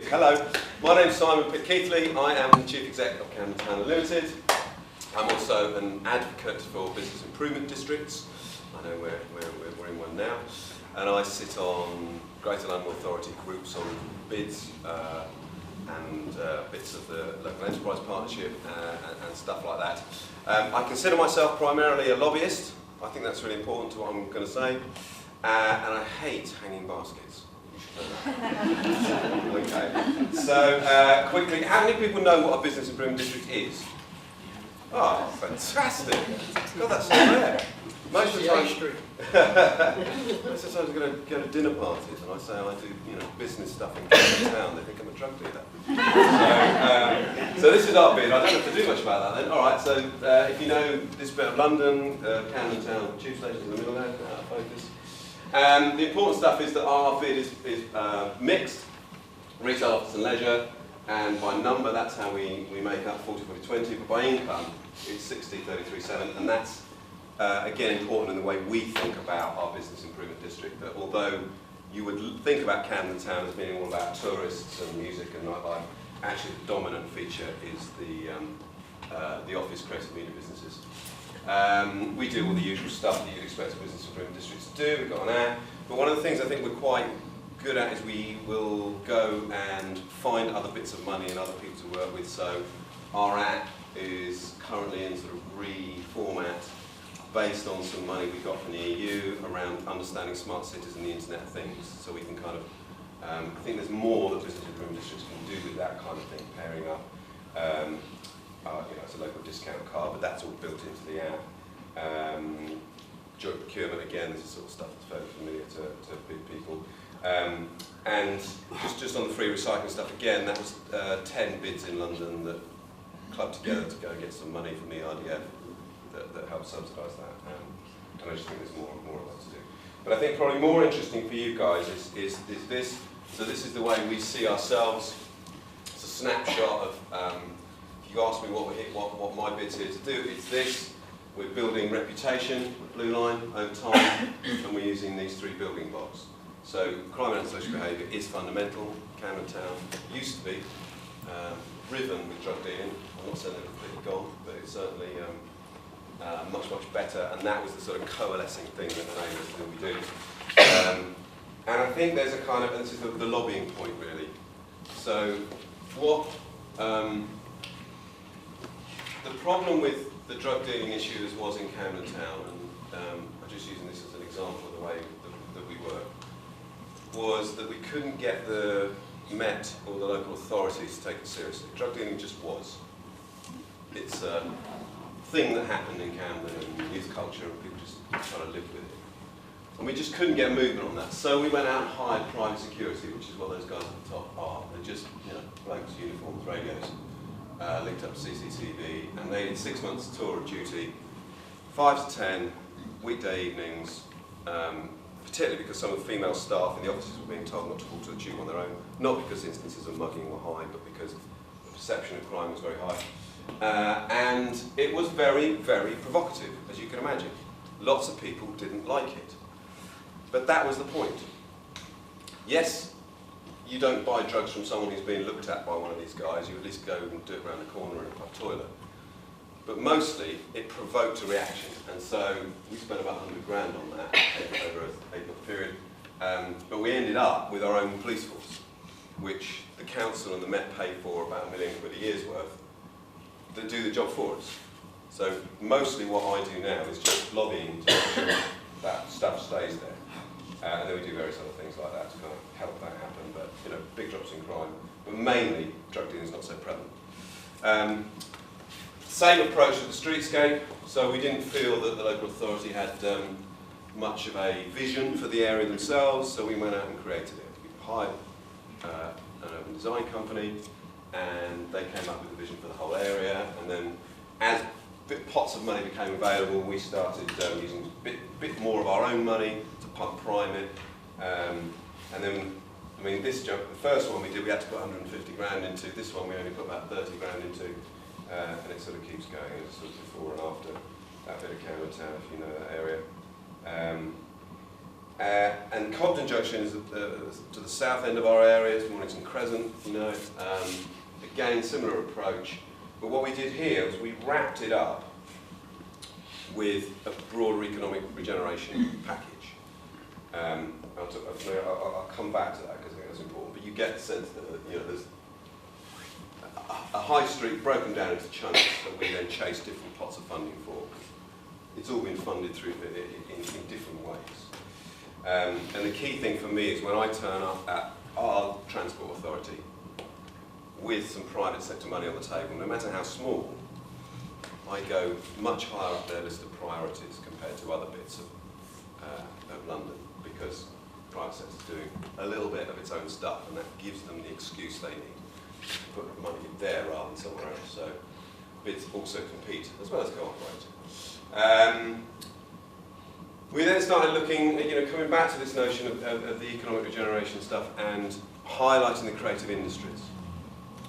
Hello, my name's Simon Pitkeathley. I am the Chief Executive of Camden Town Limited. I'm also an advocate for business improvement districts. I know we're in one now. And I sit on Greater London Authority groups on bids and bits of the local enterprise partnership and stuff like that. I consider myself primarily a lobbyist. I think that's really important to what I'm going to say. And I hate hanging baskets. Okay, so quickly, how many people know what a business improvement district is? Oh, fantastic! God, that's so rare. Most of the time, most of the time I go to dinner parties and I say I do, business stuff in Camden Town. They think I'm a drug dealer. So this is our bid. I don't have to do much about that then. All right. So if you know this bit of London, Camden Town tube station in the middle there, focus. The important stuff is that our bid is mixed, retail, office and leisure, and by number that's how we make up 40-40-20, but by income it's 60-33-7, and that's again important in the way we think about our business improvement district, that although you would think about Camden Town as being all about tourists and music and nightlife, actually the dominant feature is the office creative media businesses. We do all the usual stuff that you'd expect a business improvement district to do. We've got an app, but one of the things I think we're quite good at is we will go and find other bits of money and other people to work with. So our app is currently in sort of reformat based on some money we got from the EU around understanding smart cities and the Internet of Things. So we can kind of, I think there's more that business improvement districts can do with that kind of thing, pairing up. It's a local discount card, but that's all built into the app. Joint procurement, again, this is sort of stuff that's fairly familiar to big people. And just on the free recycling stuff, again, that was 10 bids in London that clubbed together to go and get some money from the RDF that helped subsidise that. And I just think there's more of that to do. But I think probably more interesting for you guys is this. So this is the way we see ourselves. It's a snapshot of. You asked me what my bid's here to do. It's this. We're building reputation, blue line, over time, and we're using these 3 building blocks. So crime and social behaviour is fundamental. Camden Town used to be riven with drug dealing. I'm not saying they're completely gone, but it's certainly much better. And that was the sort of coalescing thing that enabled us to do what we do. And I think there's a kind of, and this is the lobbying point really. So what the problem with the drug dealing issue as was in Camden Town, and I'm just using this as an example of the way that we work, was that we couldn't get the Met or the local authorities to take it seriously. Drug dealing just was. It's a thing that happened in Camden and youth culture, and people just try to live with it. And we just couldn't get movement on that. So we went out and hired private security, which is what those guys at the top are. They're just, blokes, uniforms, radios. Linked up to CCTV, and they did 6 months tour of duty, 5 to 10, weekday evenings, particularly because some of the female staff in the offices were being told not to walk to the tube on their own, not because instances of mugging were high, but because the perception of crime was very high. And it was very, very provocative, as you can imagine. Lots of people didn't like it. But that was the point. Yes, you don't buy drugs from someone who's being looked at by one of these guys, you at least go and do it around the corner in a pub toilet. But mostly, it provoked a reaction, and so we spent about 100 grand on that over an 8-month period. But we ended up with our own police force, which the council and the Met pay for about £1 million a year's worth, that do the job for us. So mostly what I do now is just lobbying to make sure that stuff stays there. And then we do various other things like that to kind of help that happen, but big drops in crime. But mainly, drug dealing is not so prevalent. Same approach to the streetscape, so we didn't feel that the local authority had much of a vision for the area themselves, so we went out and created it. We hired an urban design company, and they came up with a vision for the whole area, and then as pots of money became available, we started using a bit more of our own money to pump prime it. And then, this job, the first one we did, we had to put 150 grand into. This one we only put about 30 grand into. And it sort of keeps going. It's sort of before and after that bit of Camden Town, if you know that area. And Cobden Junction is to the south end of our area, it's Mornington Crescent, you know. Again, similar approach. But what we did here was we wrapped it up with a broader economic regeneration package. I'll come back to that because I think that's important. But you get the sense that you know there's a high street broken down into chunks that we then chase different pots of funding for. It's all been funded through in different ways. And the key thing for me is when I turn up at our transport authority with some private sector money on the table, no matter how small, I go much higher up their list of priorities compared to other bits of London, because the private sector is doing a little bit of its own stuff, and that gives them the excuse they need to put money there rather than somewhere else. So bids also compete as well as cooperate. We then started looking, you know, coming back to this notion of the economic regeneration stuff and highlighting the creative industries.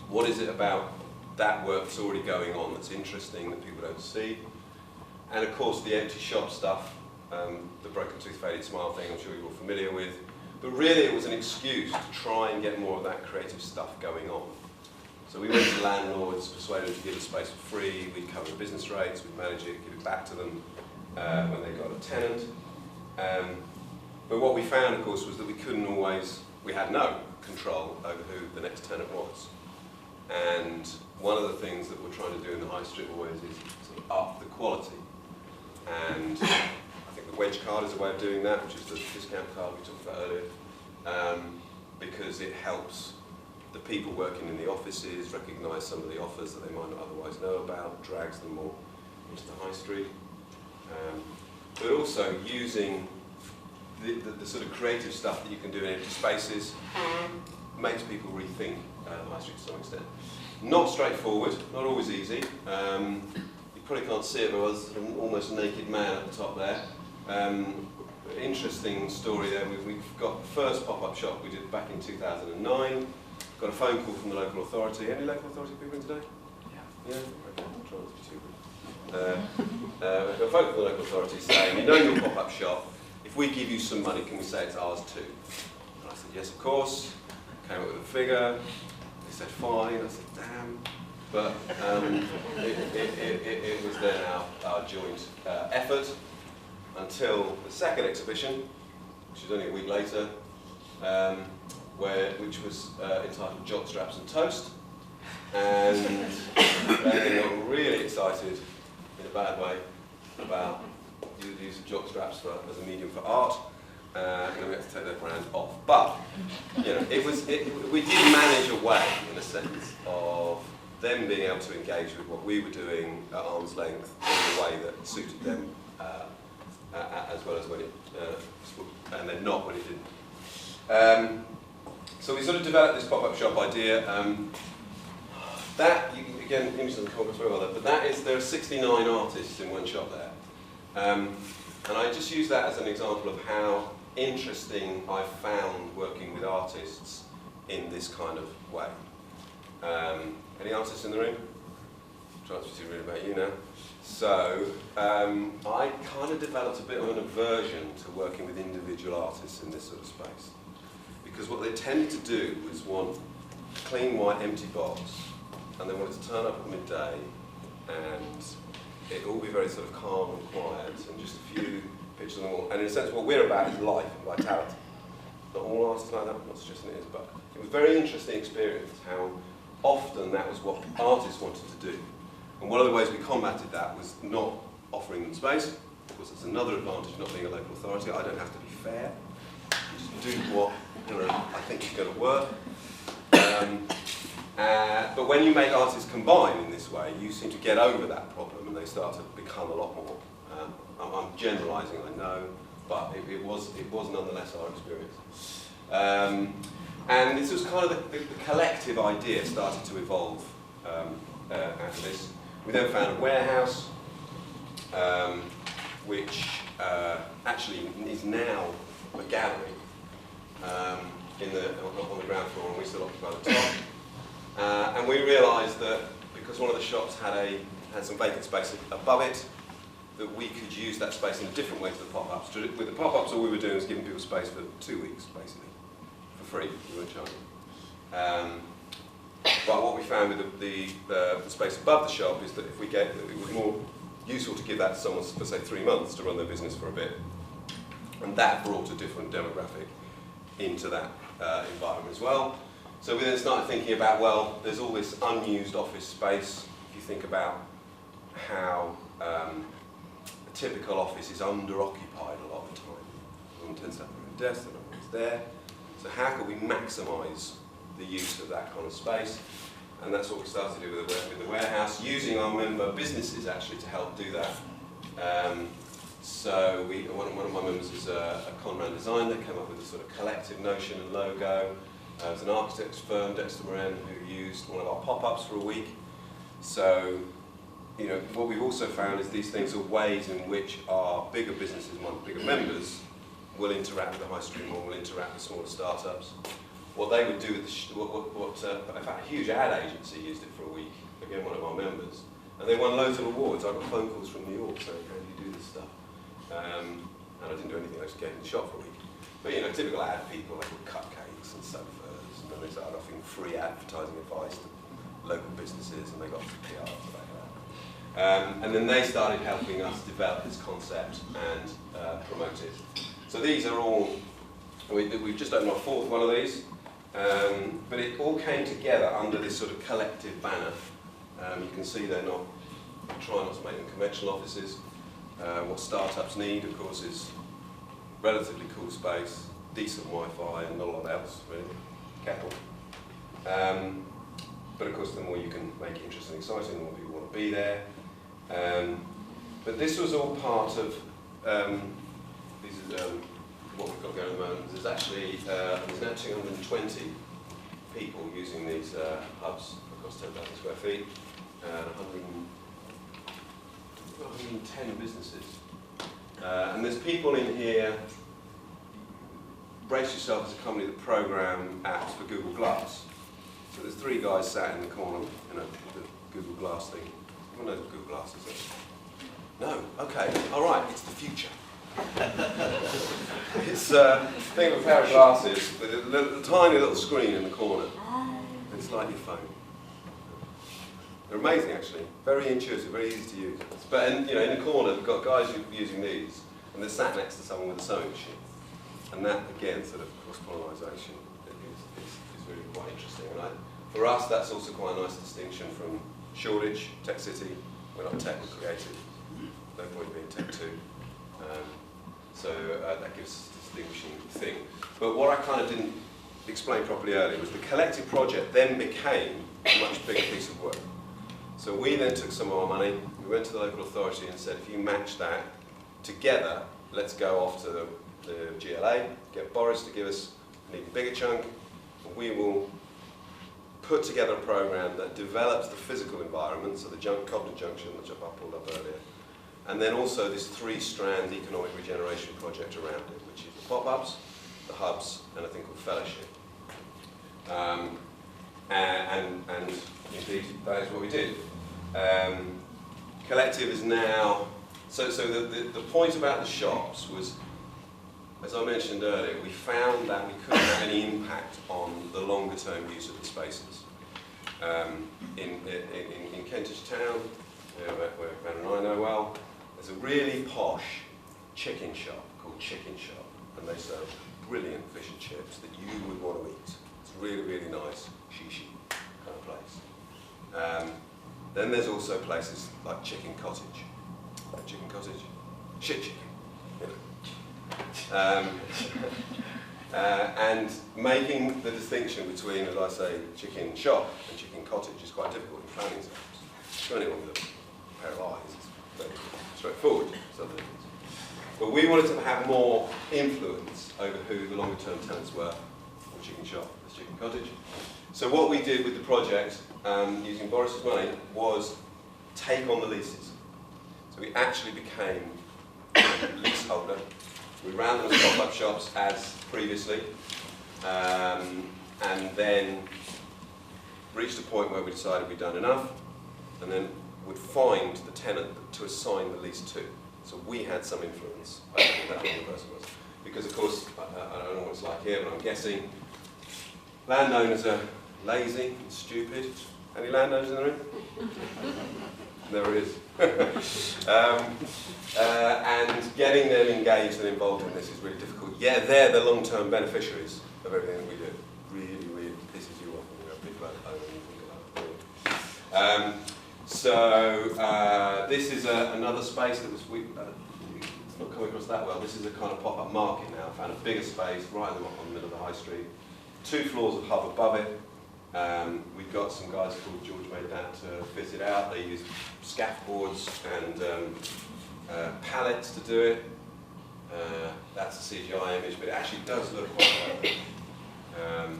What is it about that work that's already going on that's interesting that people don't see? And of course the empty shop stuff, the broken tooth faded smile thing, I'm sure you're all familiar with. But really it was an excuse to try and get more of that creative stuff going on. So we went to landlords, persuaded them to give us space for free, we'd cover the business rates, we'd manage it, give it back to them when they got a tenant. But what we found, of course, was that we couldn't always, we had no control over who the next tenant was. And one of the things that we're trying to do in the high street always is sort of up the quality. And I think the wedge card is a way of doing that, which is the discount card we talked about earlier, because it helps the people working in the offices recognise some of the offers that they might not otherwise know about, drags them more into the high street. But also using the sort of creative stuff that you can do in empty spaces makes people rethink the high street to some extent. Not straightforward, not always easy. You probably can't see it, but there's an almost naked man at the top there. Interesting story there. We've got the first pop-up shop we did back in 2009. Got a phone call from the local authority. Any local authority people in today? Yeah? Okay, I'll try not to be too rude. Got a phone call from the local authority saying, you know your pop-up shop, if we give you some money, can we say it's ours too? And I said, yes, of course. Came up with a figure. They said, fine. I said, damn. But it was then our joint effort until the second exhibition, which was only a week later, which was entitled Jock Straps and Toast. And they got really excited, in a bad way, about the use of jock straps as a medium for art. And then we had to take their brand off. But you know, we did manage a way, in a sense, of them being able to engage with what we were doing at arm's length in a way that suited them, as well as when it, and then not when it didn't. So we sort of developed this pop-up shop idea. Again, the image doesn't come across very well there, but there are 69 artists in one shop there. And I just use that as an example of how interesting I've found working with artists in this kind of way. Any artists in the room? I'm trying to read about you now. So I kind of developed a bit of an aversion to working with individual artists in this sort of space. Because what they tended to do was want a clean white empty box, and they wanted to turn up at midday and it all be very sort of calm and quiet and just a few pictures on the wall. And in a sense what we're about is life and vitality. Not all artists like that, I'm not suggesting it is, but it was a very interesting experience how often that was what artists wanted to do. And one of the ways we combated that was not offering them space. Of course, it's another advantage not being a local authority. I don't have to be fair. Just do what I think is going to work. But when you make artists combine in this way, you seem to get over that problem and they start to become a lot more. I'm generalising, I know, but it was nonetheless our experience. And this was kind of the collective idea started to evolve out of this. We then found a warehouse, which actually is now a gallery on the ground floor, and we still occupy the top. And we realised that because one of the shops had some vacant space above it, that we could use that space in a different way to the pop-ups. With the pop-ups, all we were doing was giving people space for 2 weeks, basically, for free. We weren't charging. But what we found with the space above the shop is that if we get, it was more useful to give that to someone for, say, 3 months to run their business for a bit. And that brought a different demographic into that environment as well. So we then started thinking about, well, there's all this unused office space. If you think about how a typical office is under-occupied a lot of the time. Everyone tends to have their own desk, and everyone's there. So how can we maximise the use of that kind of space? And that's what we started to do with the warehouse, using our member businesses actually to help do that. So one of my members is a Conran design that came up with a sort of collective notion and logo. There's an architect's firm, Dexter Moran, who used one of our pop-ups for a week. So, you know, what we've also found is these things are ways in which our bigger businesses, bigger members, will interact with the high street mall, will interact with smaller startups. What they would do with in fact, a huge ad agency used it for a week, again, one of our members, and they won loads of awards. I got phone calls from New York saying, how do you do this stuff? And I didn't do anything, I just gave them the shop for a week. But, you know, typical ad people, like with cupcakes and sofas, and then they started offering free advertising advice to local businesses, and they got some PR for that. And then they started helping us develop this concept and promote it. So these are all, we've just opened our 4th one of these, but it all came together under this sort of collective banner. You can see they're not, we try not to make them conventional offices. What startups need, of course, is relatively cool space, decent Wi-Fi, and not a lot else, really. Kettle. But of course, the more you can make it interesting and exciting, the more people want to be there. But this was all part of what we've got going at the moment. There's actually there's now 220 people using these hubs across 10,000 square feet, and 110 businesses. And there's people in here. Brace yourself as a company that program apps for Google Glass. So there's 3 guys sat in the corner, you know, with the Google Glass thing. Everyone knows what Google Glass is. No? Okay. All right. It's the future. It's think of a pair of glasses with a tiny little screen in the corner. It's like your phone. They're amazing, actually. Very intuitive, very easy to use. But you know, in the corner, we've got guys who are using these, and they're sat next to someone with a sewing machine. And that, again, sort of cross-pollination is really quite interesting. And for us, that's also quite a nice distinction from Shoreditch, Tech City. We're not tech, we're creative. No point being tech too. So that gives us a distinguishing thing. But what I kind of didn't explain properly earlier was the collective project then became a much bigger piece of work. So we then took some of our money, we went to the local authority and said, if you match that together, let's go off to the GLA, get Boris to give us an even bigger chunk, and we will put together a program that develops the physical environment, so the Cobden Junction, which I pulled up earlier, and then also this 3-strand economic regeneration project around it, which is the pop-ups, the hubs, and a thing called fellowship. And indeed, that is what we did. Collective is now, so the point about the shops was, as I mentioned earlier, we found that we couldn't have any impact on the longer term use of the spaces. In Kentish Town, where Ben and I know well, there's a really posh chicken shop called Chicken Shop, and they serve brilliant fish and chips that you would want to eat. It's really, really nice, shishi kind of place. Then there's also places like Chicken Cottage. Like Chicken Cottage? Shit chicken, you know. And making the distinction between, as I say, chicken shop and chicken cottage is quite difficult in planning zones. For anyone with a pair of eyes, it's very straightforward. But we wanted to have more influence over who the longer term tenants were for chicken shop as chicken cottage. So what we did with the project, using Boris's money, was take on the leases. So we actually became a leaseholder. We ran them as pop-up shops as previously, and then reached a point where we decided we'd done enough, and then would find the tenant to assign the lease to. So we had some influence over who that young person was. Because of course, I don't know what it's like here, but I'm guessing landowners are lazy and stupid. Any landowners in the room? There is. And getting them engaged and involved in this is really difficult. Yeah, they're the long-term beneficiaries of everything that we do. Really, really pisses you off when you're people at home and you think about it. So this is another space that was it's not coming across that well. This is a kind of pop-up market now. I found a bigger space right in the middle of the high street. 2 floors of hub above it. We've got some guys called George made that to fit it out. They use scaffolds and pallets to do it. That's a CGI image, but it actually does look quite like I don't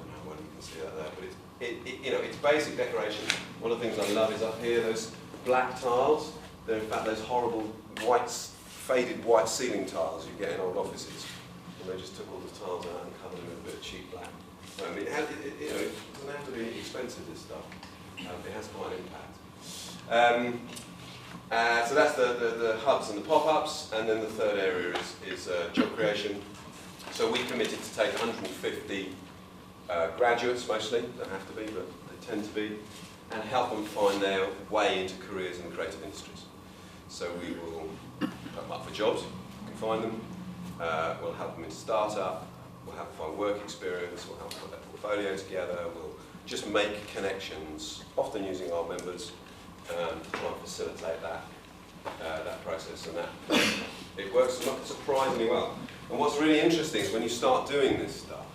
know whether you can see that there, but you know, it's basic decoration. One of the things I love is up here, those black tiles. They're in fact those horrible faded white ceiling tiles you get in old offices. And they just took all the tiles out and covered them with a bit of cheap black. I mean, it doesn't have to be expensive, this stuff. It has quite an impact. So that's the hubs and the pop-ups, and then the third area is job creation. So we committed to take 150 graduates, mostly, don't have to be, but they tend to be, and help them find their way into careers in the creative industries. So we will put them up for jobs, you can find them, we'll help them into startup, we'll help them find work experience, we'll help them put their portfolio together, we'll just make connections, often using our members, to try and facilitate that process, and that it works surprisingly well. And what's really interesting is when you start doing this stuff,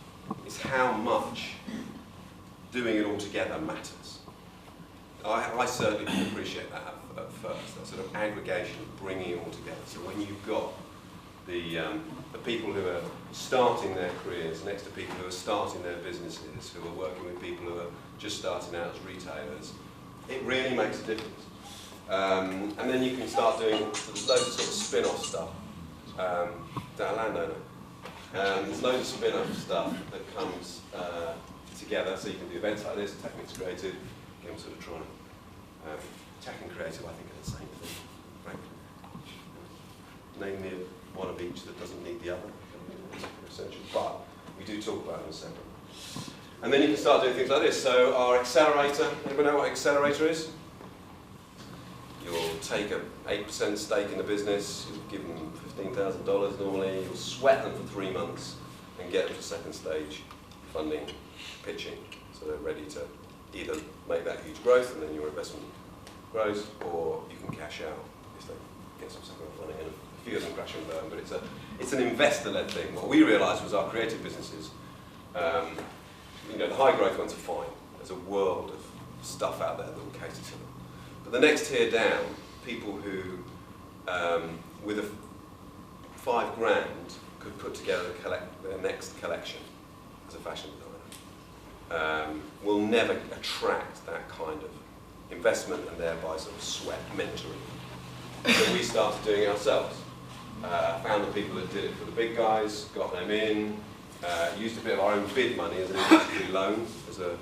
is how much doing it all together matters. I certainly didn't appreciate that at first, that sort of aggregation, bringing it all together. So when you've got the people who are starting their careers next to people who are starting their businesses, who are working with people who are just starting out as retailers, it really makes a difference. And then you can start doing loads of sort of spin-off stuff. Is that a landowner? There's loads of spin-off stuff that comes together, so you can do events like this, Technics Creative, again sort of trying tech and creative, I think, are the same thing, frankly. Name me one of each that doesn't need the other, essentially, but we do talk about them separately. And then you can start doing things like this. So our accelerator, anybody know what accelerator is? You'll take an 8% stake in the business, you'll give them $15,000 normally, you'll sweat them for 3 months and get them to second stage funding, pitching. So they're ready to either make that huge growth and then your investment grows, or you can cash out if they get some second funding. And a few of them crash and burn, but it's an investor-led thing. What we realised was our creative businesses, you know, the high growth ones are fine. There's a world of stuff out there that will cater to them. But the next tier down, people who, with a $5,000, could put together their next collection as a fashion designer, will never attract that kind of investment and thereby sort of sweat mentoring. So we started doing it ourselves. Found the people that did it for the big guys, got them in, used a bit of our own bid money as an industry loan, as a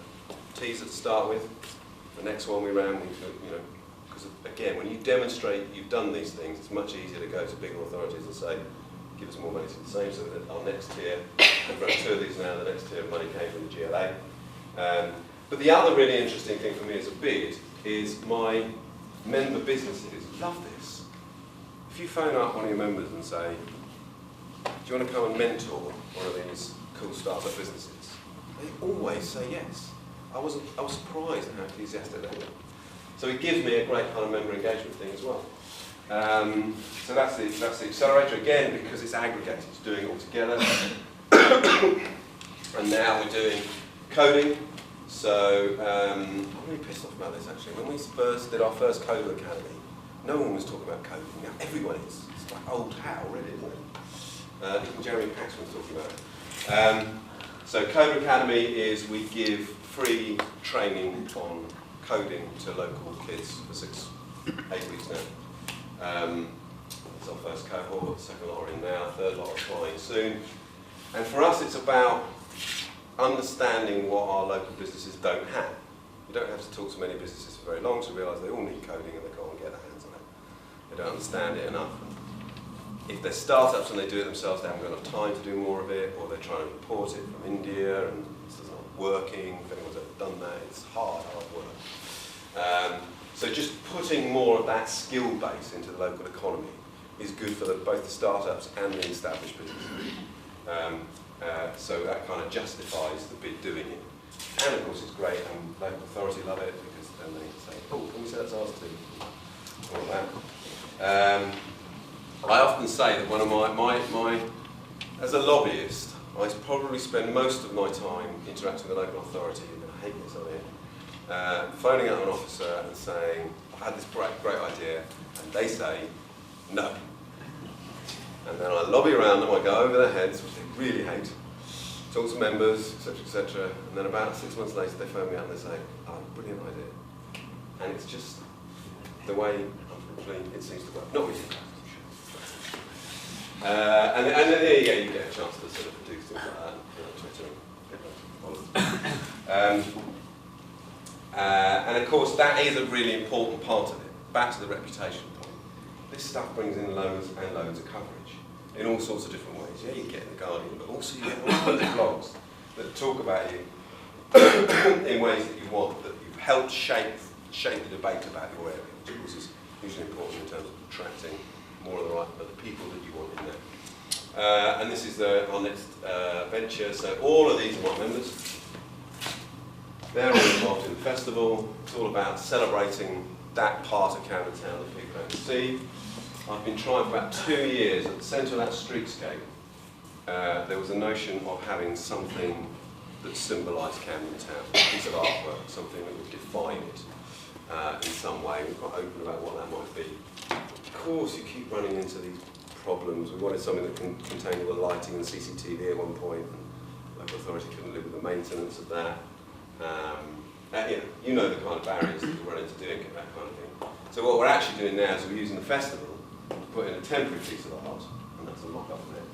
teaser to start with. The next one we ran, you know, because again, when you demonstrate you've done these things, it's much easier to go to bigger authorities and say, give us more money to do the same. So that our next tier, we've run 2 of these now, the next tier of money came from the GLA. But the other really interesting thing for me as a bid is my member businesses love this. If you phone up one of your members and say, do you want to come and mentor one of these cool startup businesses? They always say yes. I was surprised at how enthusiastic they were. So it gives me a great kind of member engagement thing as well. So that's the accelerator again, because it's aggregated, it's doing it all together. And now we're doing coding. So I'm really pissed off about this actually. When we first did our first Coder Academy, no one was talking about coding. Now everyone is. It's like old hat already, isn't it? Even Jeremy Paxman's talking about it. So Coder Academy is we give free training on coding to local kids for 6-8 weeks now. It's our first cohort, second lot are in now, third lot are flying soon. And for us it's about understanding what our local businesses don't have. You don't have to talk to many businesses for very long to realise they all need coding and they can't get their hands on it. They don't understand it enough. If they're startups and they do it themselves, they haven't got enough time to do more of it, or they're trying to import it from India and it's not working. If anyone's ever done that, it's hard work. So just putting more of that skill base into the local economy is good for both the startups and the established businesses. So that kind of justifies the bid doing it. And of course it's great, and local authority love it because then they say, oh, can we say that's ours too? All of that. I often say that one of my as a lobbyist, I probably spend most of my time interacting with the local authority, and I hate this on it, phoning out an officer and saying, I've had this great idea, and they say, no. And then I lobby around them, I go over their heads, which they really hate, talk to members, etc., and then about 6 months later they phone me out and they say, oh, brilliant idea. And it's just the way, unfortunately, it seems to work. Not with you. And then there you go, you get a chance to sort of do things like that, Twitter. And of course, that is a really important part of it. Back to the reputation point. This stuff brings in loads and loads of coverage in all sorts of different ways. Yeah, you get in the Guardian, but also you get all kinds of blogs that talk about you in ways that you want, that you've helped shape the debate about your area, which of course is hugely important in terms of attracting more of the people that you want in there. And this is our next venture. So all of these are my members. They're all involved in the festival. It's all about celebrating that part of Camden Town that people don't see. I've been trying for about 2 years. At the centre of that streetscape, there was a notion of having something that symbolised Camden Town, a piece of artwork, something that would define it in some way. We're quite open about what that might be. Of course, you keep running into these problems. We wanted something that can contain all the lighting and CCTV at one point, and local authority couldn't live with the maintenance of that. You know the kind of barriers that you run into doing that kind of thing. So what we're actually doing now is we're using the festival to put in a temporary piece of art, and that's a mock-up there.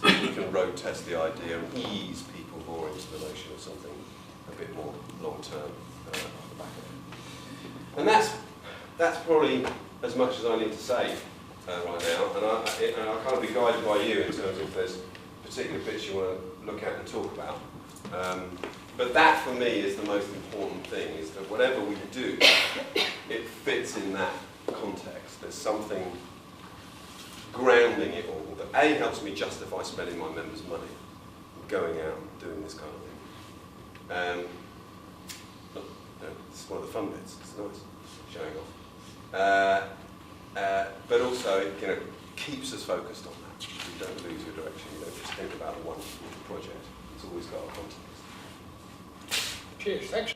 So we can road test the idea and ease people more into the notion of something a bit more long-term off the back of it. And that's probably as much as I need to say right now, and I'll kind of be guided by you in terms of if there's particular bits you want to look at and talk about. But that for me is the most important thing, is that whatever we do, it fits in that context. There's something grounding it all that A, helps me justify spending my members' money, going out and doing this kind of thing. It's one of the fun bits, it's nice, showing off. But also it keeps us focused on that. You don't lose your direction, you don't just think about the one project. It's always got a context. Cheers, thanks.